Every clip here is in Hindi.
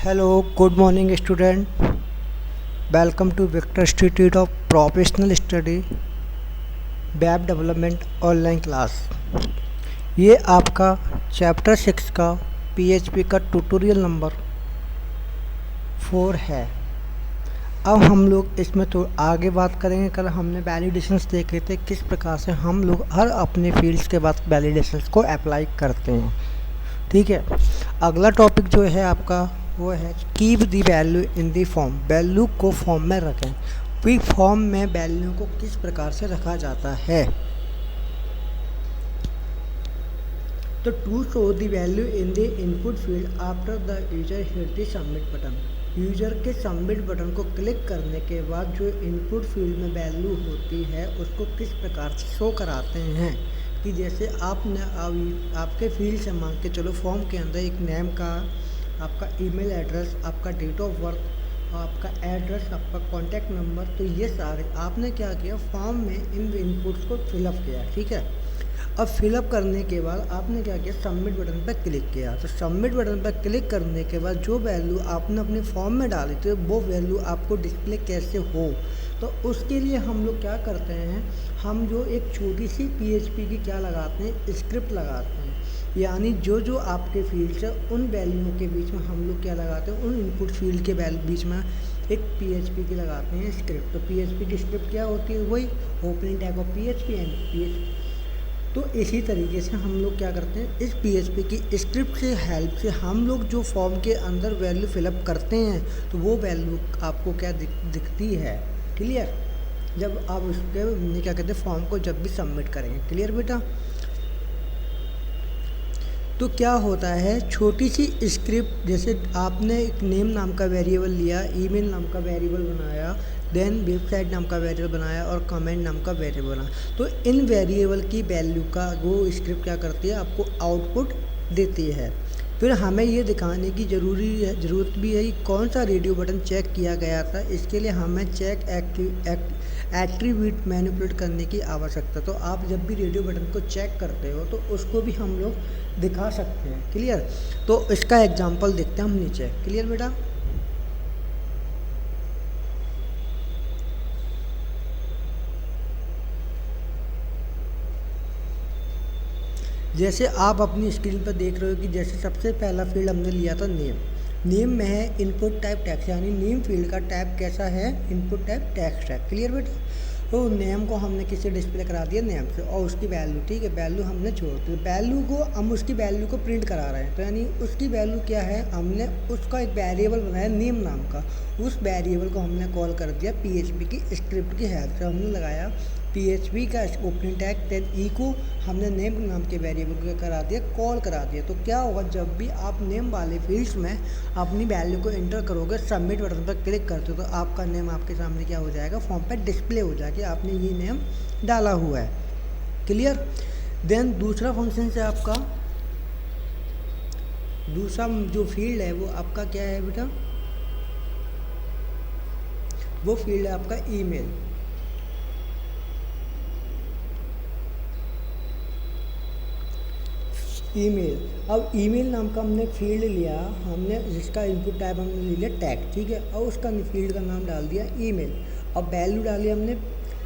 Hello, good morning student. Welcome to Victor Institute of Professional Study web development online class. ये आपका चैप्टर 6 का पीएचपी का ट्यूटोरियल नंबर 4 है। अब हम लोग इसमें तो आगे बात करेंगे। कल हमने वैलिडेशंस देखे थे, किस प्रकार से हम लोग हर अपने फील्ड्स के बाद वैलिडेशंस को अप्लाई करते हैं। ठीक है, अगला टॉपिक जो है आपका वो है keep the value in the form. Value को फॉर्म में रखें। फिर फॉर्म में वैल्यू को किस प्रकार से रखा जाता है। तो to show the value in the input field after the user hit the submit button. User के सबमिट बटन को क्लिक करने के बाद जो इनपुट फील्ड में वैल्यू होती है उसको किस प्रकार से शो कराते हैं कि जैसे आपने आपके फील्ड से मांग के चलो फॉर्म के अंदर एक नेम का, आपका ईमेल एड्रेस, आपका डेट ऑफ बर्थ, आपका एड्रेस, आपका कॉन्टैक्ट नंबर, तो ये सारे आपने क्या किया फॉर्म में इन इनपुट्स को फिलअप किया। ठीक है, अब फिलअप करने के बाद आपने क्या किया सबमिट बटन पर क्लिक किया। तो सबमिट बटन पर क्लिक करने के बाद जो वैल्यू आपने अपने फॉर्म में डाली थी वो वैल्यू आपको डिस्प्ले कैसे हो, तो उसके लिए हम लोग क्या करते हैं, हम जो एक छोटी सी पीएचपी की क्या लगाते हैं स्क्रिप्ट लगाते हैं। यानी जो जो आपके फील्ड्स है उन वैल्यूओं के बीच में हम लोग क्या लगाते हैं, उन इनपुट फील्ड के बीच में एक पीएचपी की लगाते हैं स्क्रिप्ट। तो पीएचपी की स्क्रिप्ट क्या होती है, वही opening tag of PHP and PHP. तो इसी तरीके से हम लोग क्या करते हैं, इस पीएचपी की स्क्रिप्ट से हेल्प से हम लोग जो फॉर्म के अंदर वैल्यू फिलअप करते हैं तो वो वैल्यू आपको क्या दिखती है। क्लियर, जब आप उसके क्या कहते हैं फॉर्म को जब भी सबमिट करेंगे। क्लियर बेटा। तो क्या होता है, छोटी सी स्क्रिप्ट, जैसे आपने एक नेम नाम का वेरिएबल लिया, ईमेल नाम का वेरिएबल बनाया, देन वेबसाइट नाम का वेरिएबल बनाया और कमेंट नाम का वेरिएबल बनाया। तो इन वेरिएबल की वैल्यू का वो स्क्रिप्ट क्या करती है, आपको आउटपुट देती है। फिर हमें ये दिखाने की ज़रूरत भी है कि कौन सा रेडियो बटन चेक किया गया था। इसके लिए हमें चेक एट्रीब्यूट मैनिपुलेट करने की आवश्यकता। तो आप जब भी रेडियो बटन को चेक करते हो तो उसको भी हम लोग दिखा सकते हैं। क्लियर, तो इसका एग्जांपल देखते हैं हम नीचे। क्लियर बेटा। जैसे आप अपनी स्क्रीन पर देख रहे हो कि जैसे सबसे पहला फील्ड हमने लिया था नेम। नेम में है इनपुट टाइप टेक्स्ट, यानी नेम फील्ड का टाइप कैसा है, इनपुट टाइप टेक्स्ट है। क्लियर बेटा। तो नेम को हमने किससे डिस्प्ले करा दिया, नेम से, और उसकी वैल्यू, ठीक है, वैल्यू हमने छोड़ दी। वैल्यू को हम उसकी वैल्यू को प्रिंट करा रहे हैं, तो यानी उसकी वैल्यू क्या है, हमने उसका एक वेरिएबल बनाया नेम नाम का। उस वेरिएबल को हमने कॉल कर दिया पीएचपी की स्क्रिप्ट की हेल्प से। हमने लगाया पीएचपी का ओपनिंग टैग, देन ई को हमने नेम नाम के वेरिएबल को करा दिया, कॉल करा दिया। तो क्या होगा, जब भी आप नेम वाले फील्ड्स में अपनी वैल्यू को एंटर करोगे, सबमिट बटन पर क्लिक करते हो, तो आपका नेम आपके सामने क्या हो जाएगा, फॉर्म पर डिस्प्ले हो जाएगा कि आपने ये नेम डाला हुआ है। क्लियर। देन दूसरा फंक्शन से आपका दूसरा जो फील्ड है वो आपका क्या है बेटा, वो फील्ड है आपका ईमेल। ईमेल, अब ईमेल नाम का हमने फील्ड लिया, हमने जिसका इनपुट टाइप हमने ले लिया टैग, ठीक है, और उसका फील्ड का नाम डाल दिया ईमेल। अब वैल्यू डाली हमने,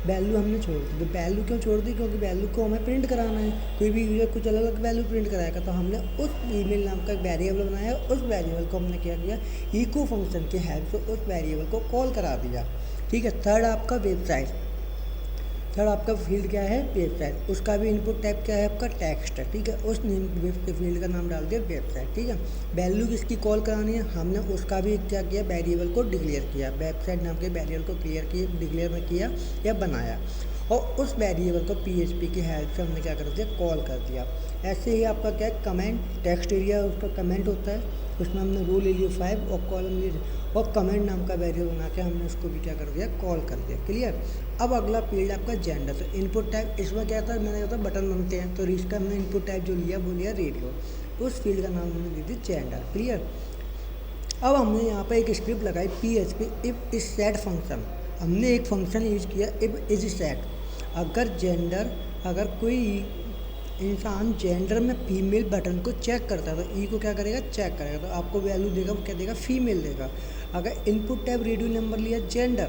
वैल्यू हमने छोड़ दी। तो वैल्यू क्यों छोड़ दी, क्योंकि वैल्यू को हमें प्रिंट कराना है। कोई भी यूजर कुछ अलग अलग वैल्यू प्रिंट कराएगा, तो हमने उस ईमेल नाम का एक वेरिएबल बनाया, उस वेरिएबल को हमने क्या किया, इको फंक्शन की हेल्प से उस वेरिएबल को कॉल करा दिया। ठीक है। थर्ड आपका वेबसाइट, थर्ड आपका फील्ड क्या है, वेबसाइट, उसका भी इनपुट टाइप क्या है आपका टेक्स्ट है। ठीक है, उस फील्ड का नाम डाल दिया वेबसाइट। ठीक है, वैल्यू किसकी कॉल करानी है, हमने उसका भी क्या किया, वेरिएबल को डिक्लेयर किया, वेबसाइट नाम के वेरिएबल को डिक्लेयर में किया या बनाया, और उस वेरिएबल को पीएचपी की हेल्प से हमने क्या कर दिया, कॉल कर दिया। ऐसे ही आपका क्या है, कमेंट, टेक्स्ट एरिया उसका कमेंट होता है, उसमें हमने रो ले लिया 5 और कॉलम ले, और कमेंट नाम का वेरिएबल बना के हमने उसको भी क्या कर दिया, कॉल कर दिया। क्लियर। अब अगला फील्ड आपका जेंडर। तो इनपुट टाइप इसमें क्या था, मैंने कहा था बटन बनते हैं, तो इसका हमने इनपुट टाइप जो लिया वो लिया रेडियो, उस फील्ड का नाम हमने दे दी जेंडर। क्लियर। अब हमने यहाँ पर एक स्क्रिप्ट लगाई PHP if is set function. हमने एक फंक्शन यूज किया इफ इज सेट। अगर जेंडर, अगर कोई इंसान जेंडर में फीमेल बटन को चेक करता है तो ई को क्या करेगा, चेक करेगा, तो आपको वैल्यू देगा, वो क्या देगा, फीमेल देगा। अगर इनपुट टाइप रेडियो नंबर लिया जेंडर,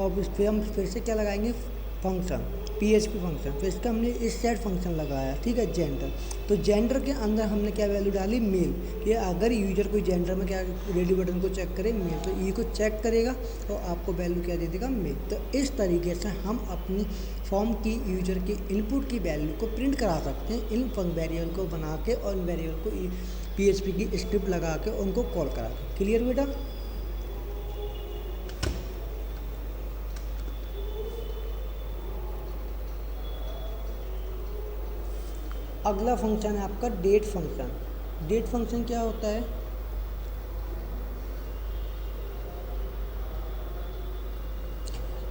और उस पर हम फिर से क्या लगाएंगे, फंक्शन, PHP फंक्शन, तो इसका हमने इस सेट फंक्शन लगाया, ठीक है, जेंडर। तो जेंडर के अंदर हमने क्या वैल्यू डाली, मेल, कि अगर यूजर कोई जेंडर में क्या रेडियो बटन को चेक करे, मेल, तो ई को चेक करेगा तो आपको वैल्यू क्या दे देगा, मेल। तो इस तरीके से हम अपनी फॉर्म की यूजर की इनपुट की वैल्यू को प्रिंट करा सकते हैं इन वेरिएबल को बना के, और इन वेरिएबल को PHP की स्क्रिप्ट लगा के उनको कॉल करा के। क्लियर बेटा? अगला फंक्शन है आपका डेट फंक्शन। डेट फंक्शन क्या होता है,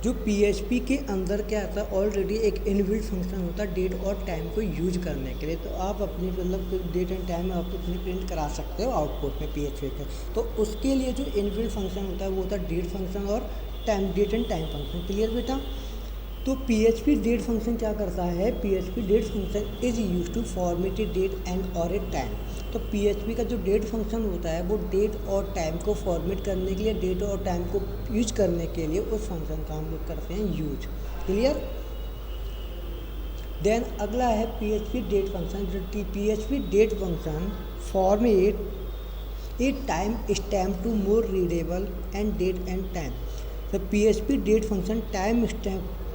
जो PHP के अंदर क्या आता है, ऑलरेडी एक इनबिल्ट फंक्शन होता है डेट और टाइम को यूज करने के लिए। तो आप अपनी मतलब डेट एंड टाइम आप अपनी प्रिंट करा सकते हो आउटपुट में PHP के। तो उसके लिए जो इनबिल्ट फंक्शन होता है वो होता है डेट फंक्शन और time, date and time function. Clear बेटा? तो PHP डेट फंक्शन क्या करता है, PHP date function is use to format a date and और ए टाइम। तो PHP का जो डेट फंक्शन होता है वो डेट और टाइम को फॉर्मेट करने के लिए, डेट और टाइम को यूज करने के लिए उस फंक्शन का हम लोग करते हैं यूज। क्लियर? देन अगला है PHP डेट फंक्शन। जो PHP date function format a time stamp to more readable and date and time. तो PHP date function time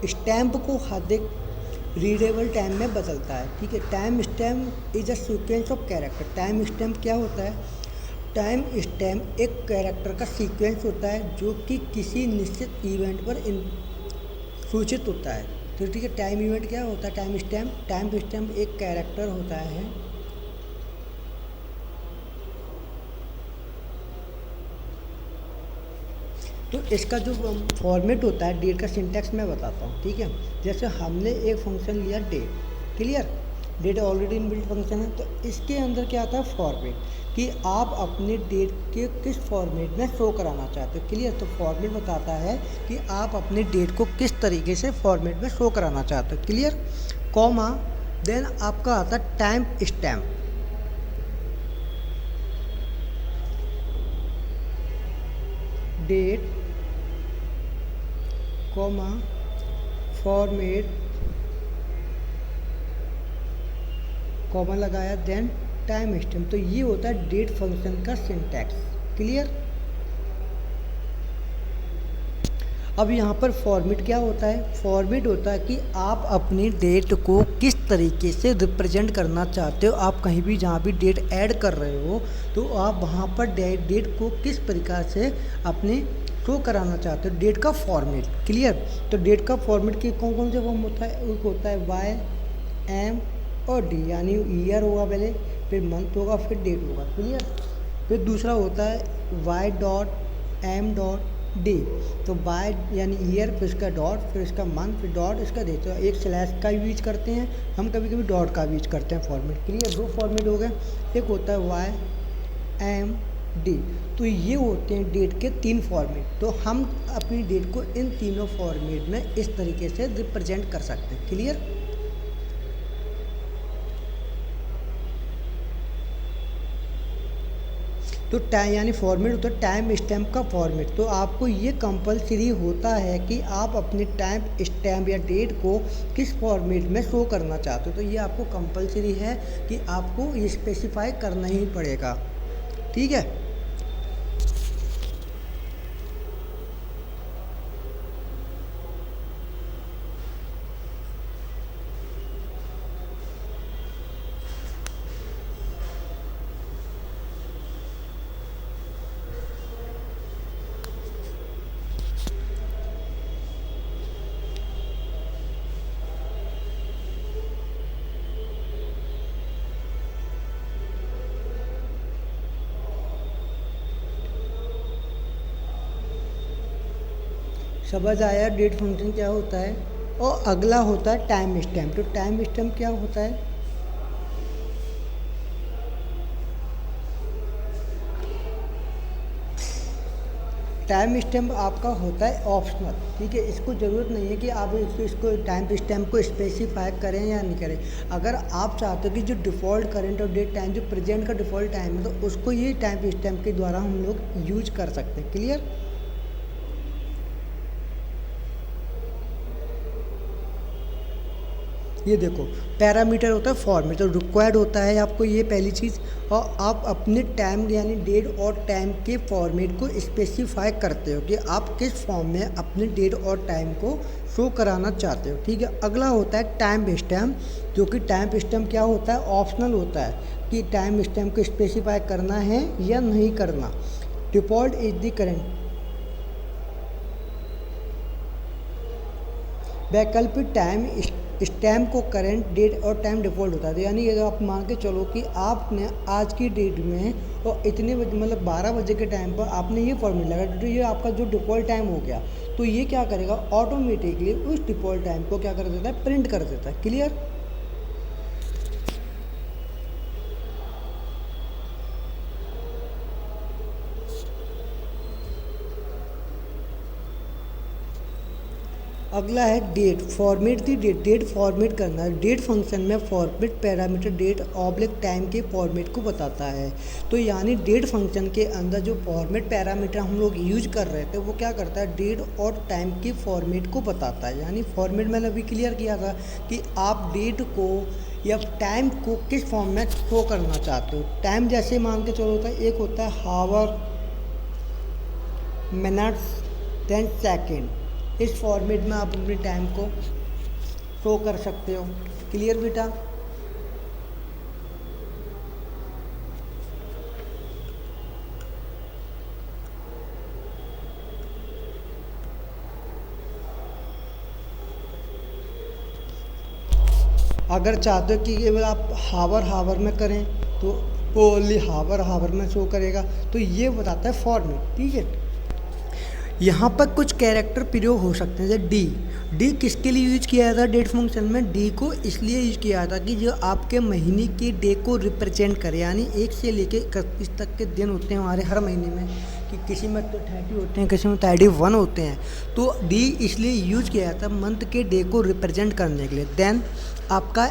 stamp को अधिक रीडेबल टाइम में बदलता है, ठीक है। Time stamp is a sequence of character. Time stamp क्या होता है, टाइम स्टैम्प एक कैरेक्टर का सीक्वेंस होता है जो कि किसी निश्चित इवेंट पर सूचित होता है। तो ठीक है, टाइम इवेंट क्या होता है, टाइम स्टैम्प एक कैरेक्टर होता है तो इसका जो फॉर्मेट होता है डेट का सिंटैक्स मैं बताता हूँ, ठीक है। जैसे हमने एक फंक्शन लिया date, clear, date already inbuilt function है, तो इसके अंदर क्या आता है फॉर्मेट, कि आप अपने डेट के किस फॉर्मेट में शो कराना चाहते हो। क्लियर? तो फॉर्मेट बताता है कि आप अपने डेट को किस तरीके से फॉर्मेट में शो कराना चाहते हो। क्लियर? कॉमा, देन आपका आता है time stamp. Date comma format comma लगाया, देन टाइम स्टैम्प। तो ये होता है डेट फंक्शन का सिंटैक्स। क्लियर? अब यहाँ पर फॉर्मेट क्या होता है, फॉर्मेट होता है कि आप अपनी डेट को किस तरीके से रिप्रेजेंट करना चाहते हो। आप कहीं भी जहाँ भी डेट ऐड कर रहे हो तो आप वहाँ पर डेट को किस प्रकार से अपने शो कराना चाहते हो, डेट का फॉर्मेट। क्लियर? तो डेट का फॉर्मेट के कौन कौन से फॉर्म होता है, एक होता है YM और D, यानी ईयर होगा पहले, फिर मंथ होगा, फिर डेट होगा। क्लियर? फिर दूसरा होता है Y.M.D। तो Y यानी ईयर, फिर इसका डॉट, फिर इसका मंथ, फिर डॉट, इसका डेट। तो एक स्लैश का यूज करते हैं हम, कभी कभी डॉट का यूज करते हैं फॉर्मेट। क्लियर? दो फॉर्मेट हो गए, एक होता है YMD। तो ये होते हैं डेट के तीन फॉर्मेट। तो हम अपनी डेट को इन तीनों फॉर्मेट में इस तरीके से रिप्रेजेंट कर सकते हैं। क्लियर? तो टाइम यानी फॉर्मेट होता है टाइम स्टैम्प का फॉर्मेट। तो आपको ये कंपलसरी होता है कि आप अपने टाइम स्टैम्प या डेट को किस फॉर्मेट में शो करना चाहते हो। तो ये आपको कंपलसरी है कि आपको ये स्पेसिफाई करना ही पड़ेगा, ठीक है। समझ आया डेट फंक्शन क्या होता है। और अगला होता है टाइम स्टैम्प। तो टाइम स्टैम्प क्या होता है, टाइम स्टैम्प आपका होता है ऑप्शनल, ठीक है। इसको ज़रूरत नहीं है कि आप इसको टाइम स्टैम्प को स्पेसिफाई करें या नहीं करें। अगर आप चाहते हो कि जो डिफ़ॉल्ट करंट और डेट टाइम जो प्रेजेंट का डिफ़ॉल्ट टाइम है तो उसको ये टाइम स्टैम्प के द्वारा हम लोग यूज कर सकते हैं। क्लियर। ये देखो पैरामीटर होता है फॉर्मेट, तो रिक्वायर्ड होता है आपको ये पहली चीज़, और आप अपने टाइम यानी डेट और टाइम के फॉर्मेट को स्पेसिफाई करते हो कि आप किस फॉर्म में अपने डेट और टाइम को शो कराना चाहते हो, ठीक है। अगला होता है टाइम स्टैम्प, जो कि टाइम स्टैम्प क्या होता है, ऑप्शनल होता है कि टाइम स्टैम्प को स्पेसिफाई करना है या नहीं करना। डिफ़ॉल्ट इज द करेंट, वैकल्पिक टाइम स्टैम्प को करंट डेट और टाइम डिफ़ॉल्ट होता है। यानी अगर आप मान के चलो कि आपने आज की डेट में और इतने बजे मतलब 12 बजे के टाइम पर आपने ये फॉर्मेट लगाया, तो ये आपका जो डिफ़ॉल्ट टाइम हो गया, तो ये क्या करेगा ऑटोमेटिकली उस डिफ़ॉल्ट टाइम को क्या कर देता है, प्रिंट कर देता है। क्लियर। अगला है date, format the date, date format करना है। डेट फंक्शन में format parameter date oblique time के फॉर्मेट को बताता है। तो यानी डेट फंक्शन के अंदर जो फॉर्मेट पैरामीटर हम लोग यूज कर रहे थे वो क्या करता है, डेट और टाइम के फॉर्मेट को बताता है। यानी फॉर्मेट मैंने अभी क्लियर किया था कि आप डेट को या टाइम को किस फॉर्म में शो करना चाहते हो। टाइम जैसे मान के चलो होता है, एक होता है हावर, मिनट्स, देन सेकेंड। इस फॉर्मेट में आप अपने टाइम को शो कर सकते हो। क्लियर बेटा। अगर चाहते हो कि केवल आप हावर में करें तो वो ओनली हावर में शो करेगा, तो ये बताता है फॉर्मेट, ठीक है। यहाँ पर कुछ कैरेक्टर प्रयोग हो सकते हैं, जैसे डी किसके लिए यूज किया जाता है डेट फंक्शन में, डी को इसलिए यूज किया जाता है कि जो आपके महीने के डे को रिप्रेजेंट करे। यानी 1 से लेके 31 तक के दिन होते हैं हमारे हर महीने में, कि किसी में तो 30 होते हैं, किसी में 31 होते हैं। तो डी इसलिए यूज किया जाता है मंथ के डे को रिप्रेजेंट करने के लिए। देन आपका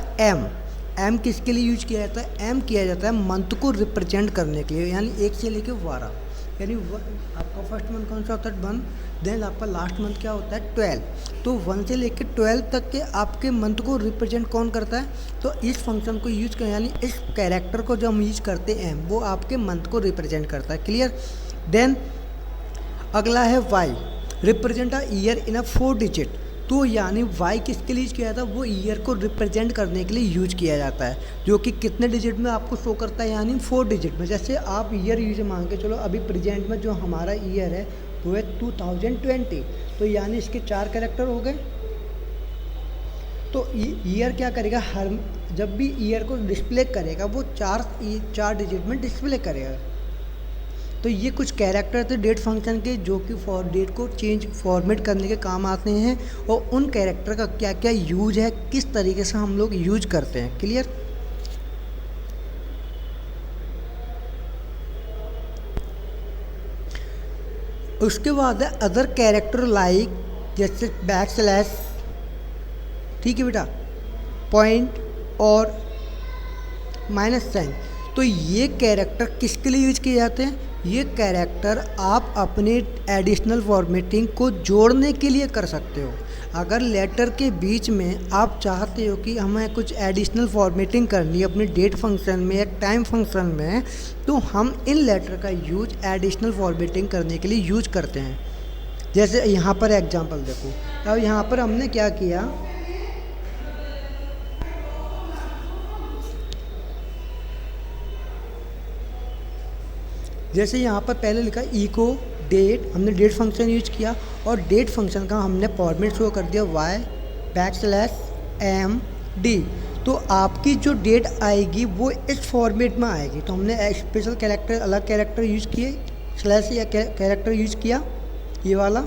एम किसके लिए यूज किया जाता है, एम किया जाता है मंथ को रिप्रेजेंट करने के लिए, यानी 1 से लेके 12। यानी आपका फर्स्ट मंथ कौन सा होता है 1, देन आपका लास्ट मंथ क्या होता है 12। तो 1 से लेकर 12 तक के आपके मंथ को रिप्रेजेंट कौन करता है, तो इस फंक्शन को यूज करें, यानी इस कैरेक्टर को जो हम यूज करते हैं वो आपके मंथ को रिप्रेजेंट करता है। क्लियर। देन अगला है Y, represent a year in a 4 digit. तो यानी वाई किसके लिए यूज किया जाता है, वो ईयर को रिप्रेजेंट करने के लिए यूज किया जाता है, जो कि कितने डिजिट में आपको शो करता है, यानी 4 डिजिट में। जैसे आप ईयर यूज मांग के चलो, अभी प्रेजेंट में जो हमारा ईयर है वो है 2020, तो यानी इसके 4 कैरेक्टर हो गए। तो ईयर क्या करेगा, हर जब भी ईयर को डिस्प्ले करेगा वो 4 डिजिट में डिस्प्ले करेगा। तो ये कुछ कैरेक्टर थे डेट फंक्शन के, जो कि डेट को चेंज फॉर्मेट करने के काम आते हैं, और उन कैरेक्टर का क्या क्या यूज है, किस तरीके से हम लोग यूज करते हैं। क्लियर। उसके बाद है अदर कैरेक्टर लाइक, जैसे बैक स्लैश, ठीक है बेटा, पॉइंट और माइनस साइन। तो ये कैरेक्टर किसके लिए यूज किए जाते हैं, ये कैरेक्टर आप अपने एडिशनल फॉर्मेटिंग को जोड़ने के लिए कर सकते हो। अगर लेटर के बीच में आप चाहते हो कि हमें कुछ एडिशनल फॉर्मेटिंग करनी है अपने डेट फंक्शन में या टाइम फंक्शन में, तो हम इन लेटर का यूज एडिशनल फॉर्मेटिंग करने के लिए यूज करते हैं। जैसे यहाँ पर एग्जांपल देखो, अब यहाँ पर हमने क्या किया, जैसे यहाँ पर पहले लिखा इको डेट, हमने डेट फंक्शन यूज किया और डेट फंक्शन का हमने फॉर्मेट शो कर दिया वाई \M_D। तो आपकी जो डेट आएगी वो इस फॉर्मेट में आएगी। तो हमने स्पेशल कैरेक्टर, अलग कैरेक्टर यूज किए, स्लैश या कैरेक्टर यूज किया ये वाला।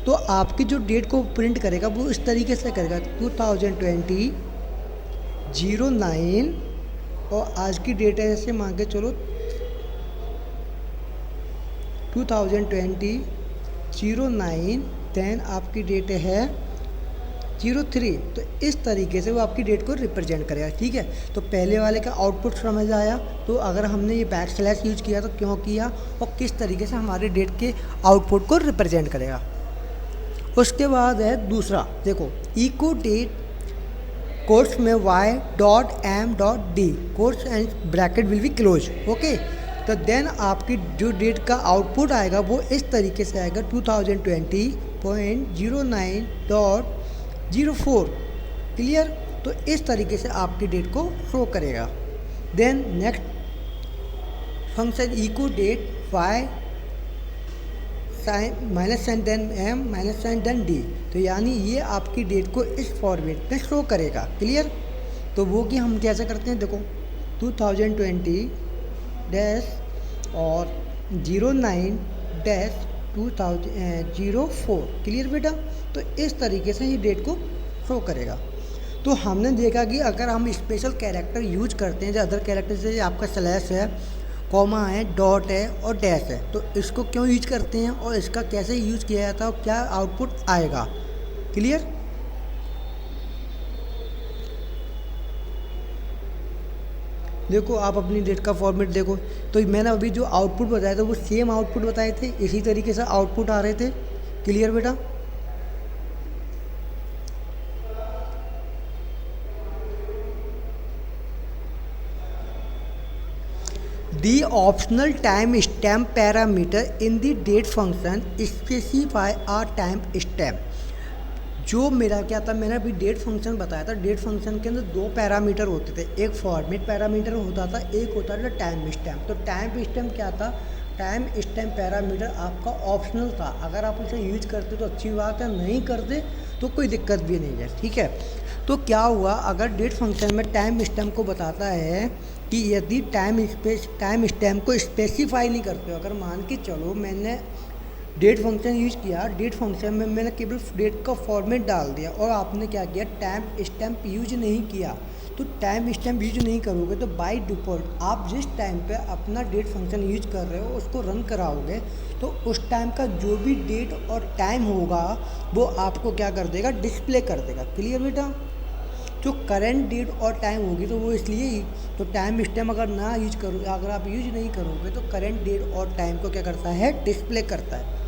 तो आपकी जो डेट को प्रिंट करेगा वो इस तरीके से करेगा 2020-09, और आज की डेट है जैसे मान के चलो 2020 09, देन आपकी डेट है 03। तो इस तरीके से वो आपकी डेट को रिप्रेजेंट करेगा। ठीक है, तो पहले वाले का आउटपुट समझ आया। तो अगर हमने ये बैक स्लैश यूज किया तो क्यों किया और किस तरीके से हमारे डेट के आउटपुट को रिप्रेजेंट करेगा। उसके बाद है दूसरा, देखो इको डेट कोट्स में y.m.d quotes and bracket will be close. Okay, तो देन आपकी जो डेट का आउटपुट आएगा वो इस तरीके से आएगा 2020.09.04। क्लियर, तो इस तरीके से आपकी डेट को शो करेगा। Then next function echo date y -sign then m -sign then d, तो यानी ये आपकी डेट को इस फॉर्मेट में शो करेगा। क्लियर, तो वो कि हम कैसे करते हैं, देखो 2020 डैश और 09-2004। क्लियर बेटा, तो इस तरीके से ये डेट को शो करेगा। तो हमने देखा कि अगर हम स्पेशल कैरेक्टर यूज करते हैं, जो अदर कैरेक्टर से आपका स्लैश है, कॉमा है, डॉट है और डैश है, तो इसको क्यों यूज करते हैं और इसका कैसे यूज किया जाता है और क्या आउटपुट आएगा। क्लियर, देखो आप अपनी डेट का फॉर्मेट देखो, तो मैंने अभी जो आउटपुट बताया था वो सेम आउटपुट बताए थे, इसी तरीके से आउटपुट आ रहे थे। क्लियर बेटा, The optional time stamp parameter in the date function specify a time stamp। जो मेरा क्या था, मैंने अभी डेट फंक्शन बताया था। डेट फंक्शन के अंदर दो पैरामीटर होते थे, एक फॉर्मेट पैरामीटर होता था, एक होता था टाइम स्टैम्प। तो टाइम स्टैम्प क्या था, टाइम स्टैम्प पैरामीटर आपका ऑप्शनल था। अगर आप उसे यूज करते तो अच्छी बात है, नहीं करते तो कोई दिक्कत भी नहीं है। ठीक है, तो क्या हुआ, अगर डेट फंक्शन में टाइम स्टैम्प को बताता है कि यदि टाइम स्टैम्प को स्पेसिफाई नहीं करते हो, अगर मान के चलो मैंने डेट फंक्शन यूज किया, डेट फंक्शन में मैंने केवल डेट का फॉर्मेट डाल दिया और आपने क्या किया, टाइम स्टैम्प यूज नहीं किया, तो टाइम स्टैम्प यूज नहीं करोगे तो बाय डिफ़ॉल्ट आप जिस टाइम पे अपना डेट फंक्शन यूज कर रहे हो उसको रन कराओगे तो उस टाइम का जो भी डेट और टाइम होगा वो आपको क्या कर देगा, डिस्प्ले कर देगा। क्लियर बेटा, जो करेंट डेट और टाइम होगी तो वो इसलिए ही, तो टाइम स्टैम्प अगर ना यूज करो, अगर आप यूज नहीं करोगे तो करेंट डेट और टाइम को क्या करता है, डिस्प्ले करता है।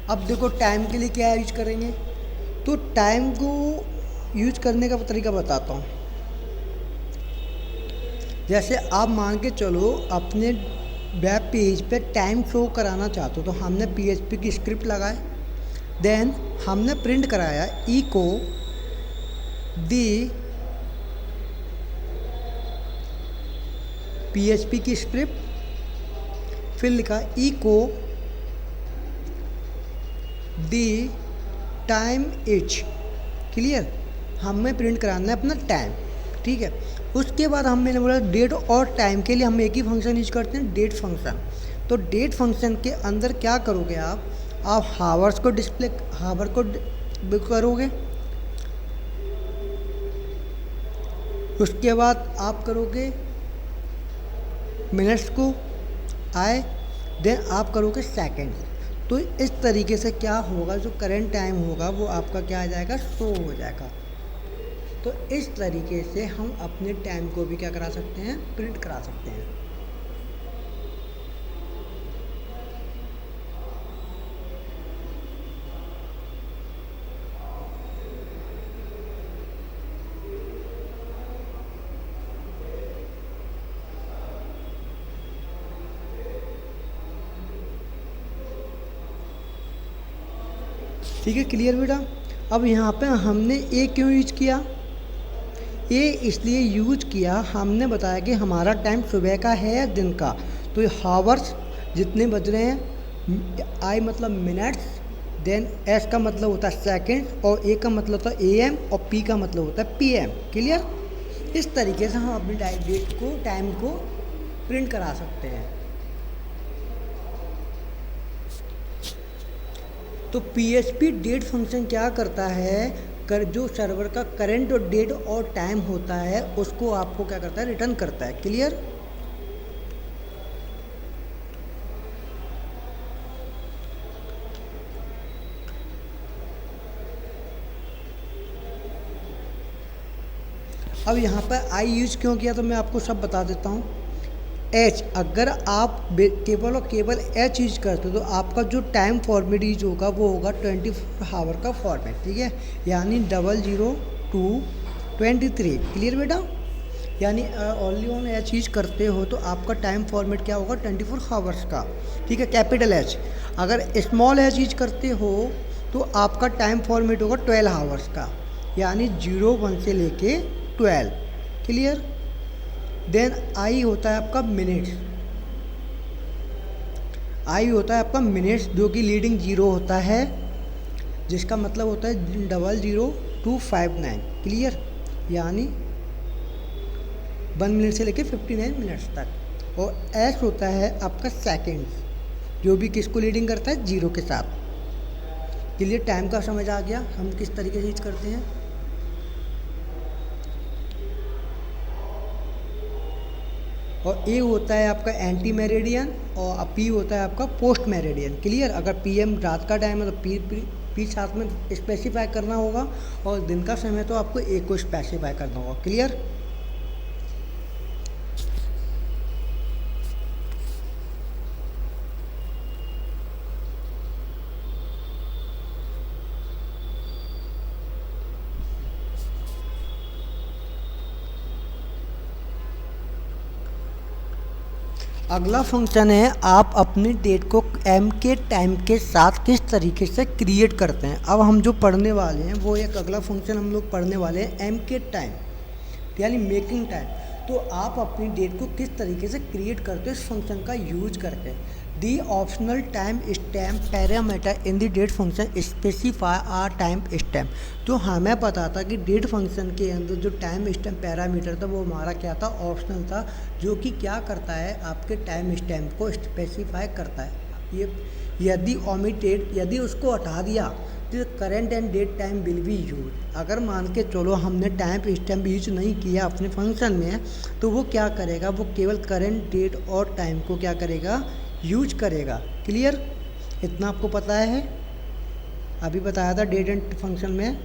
अब देखो टाइम के लिए क्या यूज करेंगे, तो टाइम को यूज करने का तरीका बताता हूँ। जैसे आप मान के चलो अपने वेब पेज पे टाइम शो कराना चाहते हो, तो हमने PHP की स्क्रिप्ट लगाए, देन हमने प्रिंट कराया इको दी PHP की स्क्रिप्ट, फिर लिखा इको दी टाइम इच। क्लियर, हमें प्रिंट कराना है अपना टाइम। ठीक है, उसके बाद मैंने बोला डेट और टाइम के लिए हम एक ही फंक्शन यूज करते हैं, डेट फंक्शन। तो डेट फंक्शन के अंदर क्या करोगे आप हावर्स को डिस्प्ले, हावर को करोगे, उसके बाद आप करोगे मिनट्स को आए, देन आप करोगे सेकेंड। तो इस तरीके से क्या होगा, जो करंट टाइम होगा वो आपका क्या आ जाएगा, शो हो जाएगा। तो इस तरीके से हम अपने टाइम को भी क्या करा सकते हैं, प्रिंट करा सकते हैं। ठीक है, क्लियर बेटा। अब यहाँ पे हमने ए क्यों यूज किया, ए इसलिए यूज किया, हमने बताया कि हमारा टाइम सुबह का है या दिन का। तो ये हावर्स जितने बज रहे हैं, आई मतलब मिनट्स, देन एस का मतलब होता है सेकेंड, और ए का मतलब होता है AM, और पी का मतलब होता है PM। क्लियर, इस तरीके से हम अपनी डेट को, टाइम को प्रिंट करा सकते हैं। तो पीएचपी डेट फंक्शन क्या करता है, कर जो सर्वर का करंट और डेट और टाइम होता है उसको आपको क्या करता है, रिटर्न करता है। क्लियर? अब यहाँ पर आई यूज क्यों किया तो मैं आपको सब बता देता हूँ। एच, अगर आप केवल और केवल एच यूज करते हो तो आपका जो टाइम फॉर्मेट यूज होगा वो होगा 24 आवर का फॉर्मेट, ठीक है, यानी 00/2/23। क्लियर बेटा? यानी ओनली ऑन एच यूज करते हो तो आपका टाइम फॉर्मेट क्या होगा, 24 आवर्स का, ठीक है, कैपिटल एच। अगर स्मॉल एच यूज करते हो तो आपका टाइम फॉर्मेट होगा 12 आवर्स का, यानी 01 से लेके 12। क्लियर? देन आई होता है आपका मिनट्स, आई होता है आपका मिनट्स जो कि लीडिंग जीरो होता है, जिसका मतलब होता है 00259। क्लियर? यानी 1 मिनट से लेके 59 मिनट्स तक। और एस होता है आपका सेकेंड्स, जो भी किसको लीडिंग करता है, जीरो के साथ। क्लियर? टाइम का समझ आ गया हम किस तरीके से यूज करते हैं। और ए होता है आपका एंटी मेरिडियन और पी होता है आपका पोस्ट मेरिडियन। क्लियर? अगर पीएम रात का टाइम है तो पी साथ में स्पेसिफाई करना होगा, और दिन का समय तो आपको ए को स्पेसिफाई करना होगा। क्लियर? अगला फंक्शन है आप अपनी डेट को एम के टाइम के साथ किस तरीके से क्रिएट करते हैं। अब हम जो पढ़ने वाले हैं वो एक अगला फंक्शन हम लोग पढ़ने वाले हैं एम के टाइम, यानी मेकिंग टाइम। तो आप अपनी डेट को किस तरीके से क्रिएट करते हो इस फंक्शन का यूज करके। The optional time stamp parameter in the date function specify a time stamp. तो हमें पता था कि डेट फंक्शन के अंदर जो टाइम स्टैम्प पैरामीटर था वो हमारा क्या था, ऑप्शनल था, जो कि क्या करता है, आपके टाइम स्टैम्प को स्पेसिफाई करता है। ये यदि ओमिटेड, यदि उसको हटा दिया तो current and date time will be use. अगर मान के चलो हमने टाइम स्टैम्प यूज नहीं किया अपने फंक्शन में, तो वो क्या करेगा, वो केवल करेंट डेट और टाइम को क्या करेगा, यूज करेगा। क्लियर? इतना आपको पता है, अभी बताया था डेट एंड फंक्शन में।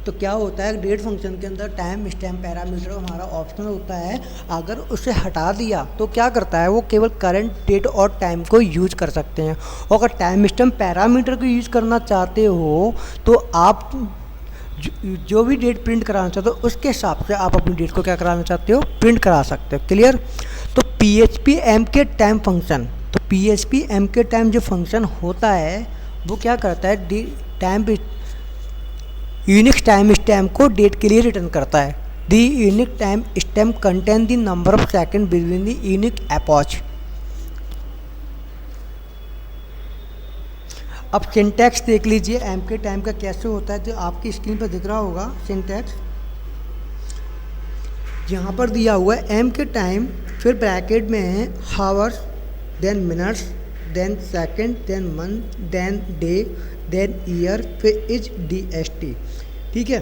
तो क्या होता है, डेट फंक्शन के अंदर टाइम स्टैम्प पैरामीटर हमारा ऑप्शनल होता है। अगर उसे हटा दिया तो क्या करता है, वो केवल करंट डेट और टाइम को यूज कर सकते हैं। और अगर टाइम स्टैम्प पैरामीटर को यूज करना चाहते हो तो आप जो भी डेट प्रिंट कराना चाहते हो उसके हिसाब से आप अपनी डेट को क्या कराना चाहते हो, प्रिंट करा सकते हो। क्लियर? तो PHP M K time function, तो PHP एम के टाइम जो फंक्शन होता है वो क्या करता है, टाइम यूनिक टाइम स्टैम्प को डेट के लिए रिटर्न करता है। The Unix time stamp contain the number of second between the Unix epoch. अब सिंटैक्स देख लीजिए एम के टाइम का कैसे होता है, जो आपकी स्क्रीन पर दिख रहा होगा सिंटैक्स। यहाँ पर दिया हुआ है एम के टाइम, फिर ब्रैकेट में है hours, then minutes, then second, then month, then day, then year, फिर इज DST। ठीक है?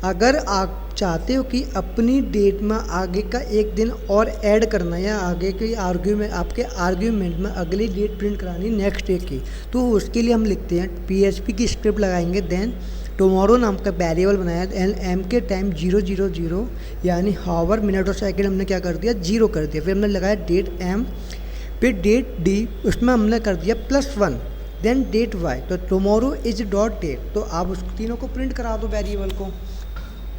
अगर आप चाहते हो कि अपनी डेट में आगे का एक दिन और ऐड करना या आगे के आर्ग्यूमेंट, आपके आर्ग्यूमेंट में अगली डेट प्रिंट करानी नेक्स्ट डे की, तो उसके लिए हम लिखते हैं PHP की स्क्रिप्ट लगाएंगे, देन टुमारो नाम का वेरिएबल बनाया, एंड एम के टाइम 000, यानी हावर, मिनट और सेकंड हमने क्या कर दिया, 0 कर दिया। फिर हमने लगाया डेट M, फिर डेट D, उसमें हमने कर दिया +1, देन डेट Y। तो टुमारो इज डॉट डेट, तो आप उस तीनों को प्रिंट करा दो वेरिएबल को,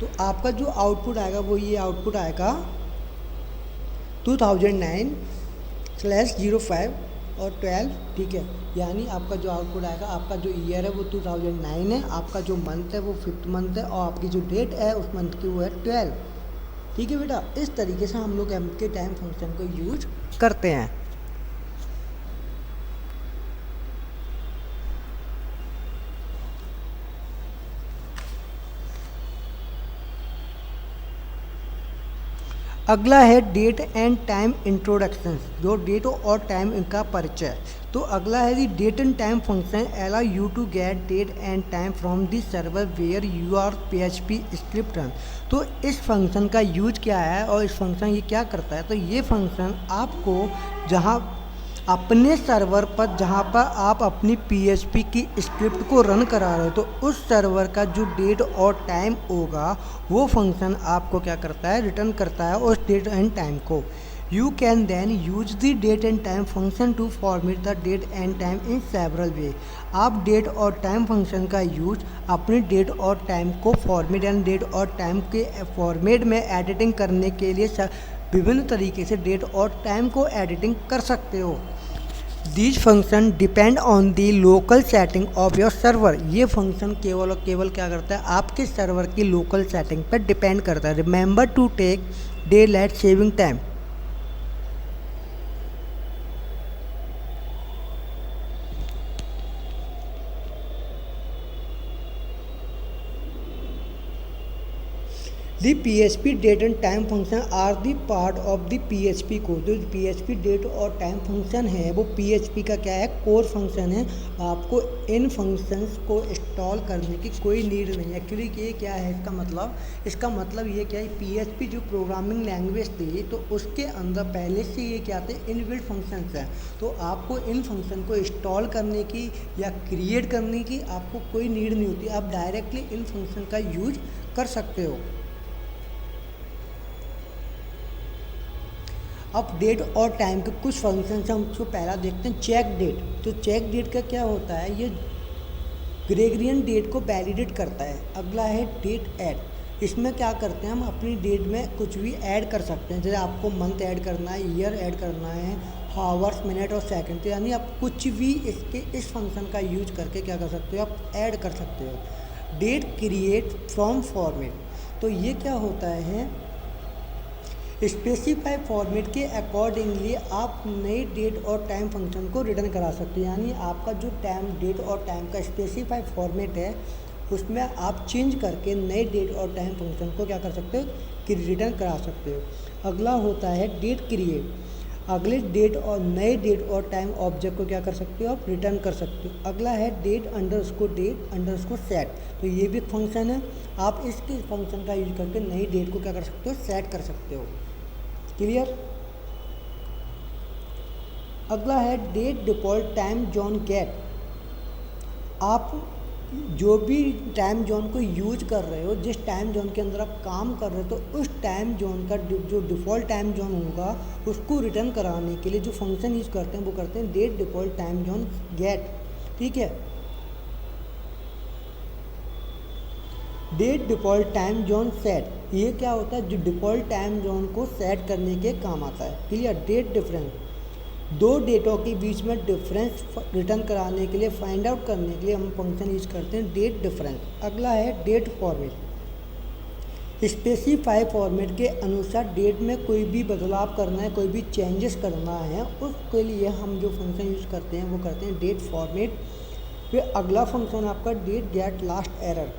तो आपका जो आउटपुट आएगा वो ये आउटपुट आएगा 2009/05 और 12। ठीक है? यानी आपका जो आउटपुट आएगा, आपका जो ईयर है वो 2009 है, आपका जो मंथ है वो 5th मंथ है, और आपकी जो डेट है उस मंथ की वो है 12। ठीक है बेटा? इस तरीके से हम लोग एम के टाइम फंक्शन को यूज करते हैं। अगला है डेट एंड टाइम इंट्रोडक्शन, जो डेट और टाइम इनका परिचय। तो अगला है the date and time function allow you to get date and time from the server where you are PHP script run. तो इस फंक्शन का यूज क्या है और इस फंक्शन ये क्या करता है, तो ये फंक्शन आपको जहाँ अपने सर्वर पर जहाँ पर आप अपनी PHP की स्क्रिप्ट को रन करा रहे हो, तो उस सर्वर का जो डेट और टाइम होगा वो फंक्शन आपको क्या करता है, रिटर्न करता है उस डेट एंड टाइम को। You can then use the date and time function to format the date and time in several way. आप डेट और टाइम फंक्शन का यूज अपने डेट और टाइम को फॉर्मेट एंड डेट और टाइम के फॉर्मेट में एडिटिंग करने के लिए विभिन्न तरीके से डेट और टाइम को एडिटिंग कर सकते हो। These function depend on the local setting of your server. ये फंक्शन केवल और केवल क्या करता है, आपके सर्वर की लोकल सेटिंग पर डिपेंड करता है। Remember to take daylight saving time. The PHP date and time function are the part of the PHP core. जो PHP डेट और टाइम फंक्शन है वो PHP का क्या है, कोर फंक्शन है। आपको इन फंक्शंस को इंस्टॉल करने की कोई नीड नहीं है। एक्चुअली ये क्या है इसका मतलब ये क्या है, PHP जो प्रोग्रामिंग लैंग्वेज थी तो उसके अंदर पहले से ये क्या थे, इनबिल्ट फंक्शंस हैं। तो आपको इन फंक्शन को इंस्टॉल करने की या क्रिएट करने की आपको कोई नीड नहीं होती, आप डायरेक्टली इन फंक्शन का यूज कर सकते हो। अब डेट और टाइम के कुछ फंक्शन हम उसको पहला देखते हैं, चेक डेट। तो चेक डेट का क्या होता है, ये ग्रेगरियन डेट को वैलिडेट करता है। अगला है डेट ऐड। इसमें क्या करते हैं, हम अपनी डेट में कुछ भी ऐड कर सकते हैं। जैसे आपको मंथ ऐड करना है, ईयर ऐड करना है, हावर्स, मिनट और सेकंड, तो यानी आप कुछ भी इस फंक्शन का यूज करके क्या कर सकते हो, आप ऐड कर सकते हो। Date create from format. तो ये क्या होता है, स्पेसिफाई फॉर्मेट के अकॉर्डिंगली आप नई डेट और टाइम फंक्शन को रिटर्न करा सकते हो। यानी आपका जो टाइम डेट और टाइम का स्पेसिफाई फॉर्मेट है उसमें आप चेंज करके नए डेट और टाइम फंक्शन को क्या कर सकते हो, कि रिटर्न करा सकते हो। अगला होता है डेट क्रिएट। अगले डेट और नए डेट और टाइम ऑब्जेक्ट को क्या कर सकते हो, आप रिटर्न कर सकते हो। अगला है डेट अंडरस्कोर सेट। तो ये भी फंक्शन है, आप इसके फंक्शन का यूज करके नई डेट को क्या कर सकते हो, सेट कर सकते हो। क्लियर। अगला है date default time zone get. आप जो भी टाइम जोन को यूज कर रहे हो, जिस टाइम जोन के अंदर आप काम कर रहे हो, तो उस टाइम जोन का जो डिफ़ॉल्ट टाइम जोन होगा उसको रिटर्न कराने के लिए जो फंक्शन यूज करते हैं वो करते हैं date default time zone get. ठीक है। Date default time zone set, ये क्या होता है, जो डिफ़ॉल्ट टाइम जोन को सेट करने के काम आता है। क्लियर। डेट डिफरेंस, दो डेटों के बीच में डिफरेंस रिटर्न कराने के लिए, फाइंड आउट करने के लिए हम फंक्शन यूज करते हैं डेट डिफरेंस। अगला है डेट फॉर्मेट। स्पेसिफाई फॉर्मेट के अनुसार डेट में कोई भी बदलाव करना है, कोई भी चेंजेस करना है, उसके लिए हम जो फंक्शन यूज करते हैं वो करते हैं डेट फॉर्मेट। फिर अगला फंक्शन आपका डेट गेट लास्ट एरर।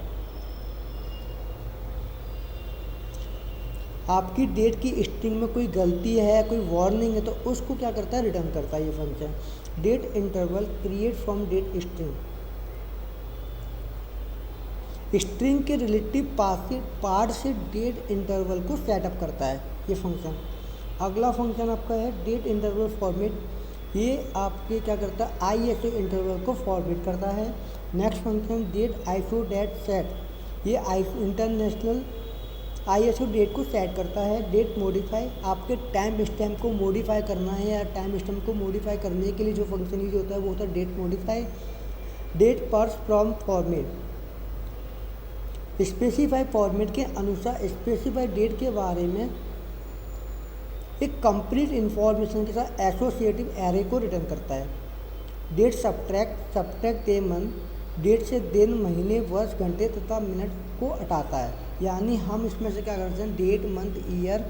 आपकी डेट की स्ट्रिंग में कोई गलती है, कोई वार्निंग है, तो उसको क्या करता है, रिटर्न करता है ये function. Date interval create from date string. String के रिलेटिव पार्ट से डेट इंटरवल को सेटअप करता है ये फंक्शन। अगला फंक्शन आपका है डेट इंटरवल फॉर्मेट। ये आपके क्या करता है, ISO इंटरवल को फॉर्मेट करता है। Next function date ISO date set. ये इंटरनेशनल ISO डेट को सेट करता है। डेट मॉडिफाई, आपके टाइम स्टैम्प को मॉडिफाई करना है या टाइम स्टैम्प को मॉडिफाई करने के लिए जो फंक्शन यूज होता है वो होता है date modify. Date parse from format, specify format के अनुसार स्पेसिफाई डेट के बारे में एक कंप्लीट इंफॉर्मेशन के साथ एसोसिएटिव एरे को रिटर्न करता है। Date subtract day month, date से दिन, महीने, वर्ष, घंटे तथा मिनट को हटाता है। यानी हम इसमें से क्या करते हैं, डेट मंथ ईयर,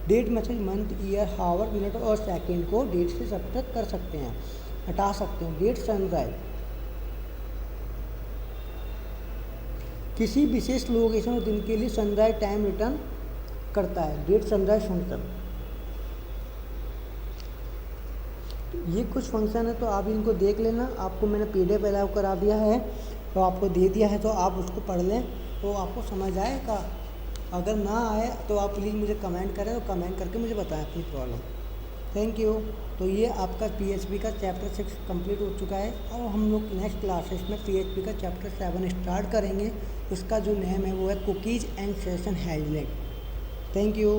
डेट में से मंथ ईयर हावर मिनट और सेकंड को डेट से सब्ट्रैक्ट कर सकते हैं, हटा सकते हैं। डेट सनराइज, किसी विशेष लोकेशन और दिन के लिए सनराइज टाइम रिटर्न करता है, गेट सनराइज फंक्शन। ये कुछ फंक्शन है तो आप इनको देख लेना। आपको मैंने PDF अलाउ करा दिया है तो आपको दे दिया है, तो आप उसको पढ़ लें तो आपको समझ आएगा। अगर ना आए तो आप प्लीज़ मुझे कमेंट करें, तो कमेंट करके मुझे बताएं अपनी प्रॉब्लम। Thank you. तो ये आपका PHP का चैप्टर 6 कंप्लीट हो चुका है और हम लोग नेक्स्ट क्लासेस में PHP का चैप्टर 7 स्टार्ट करेंगे। उसका जो नेम है वो है cookies and session handling. Thank you.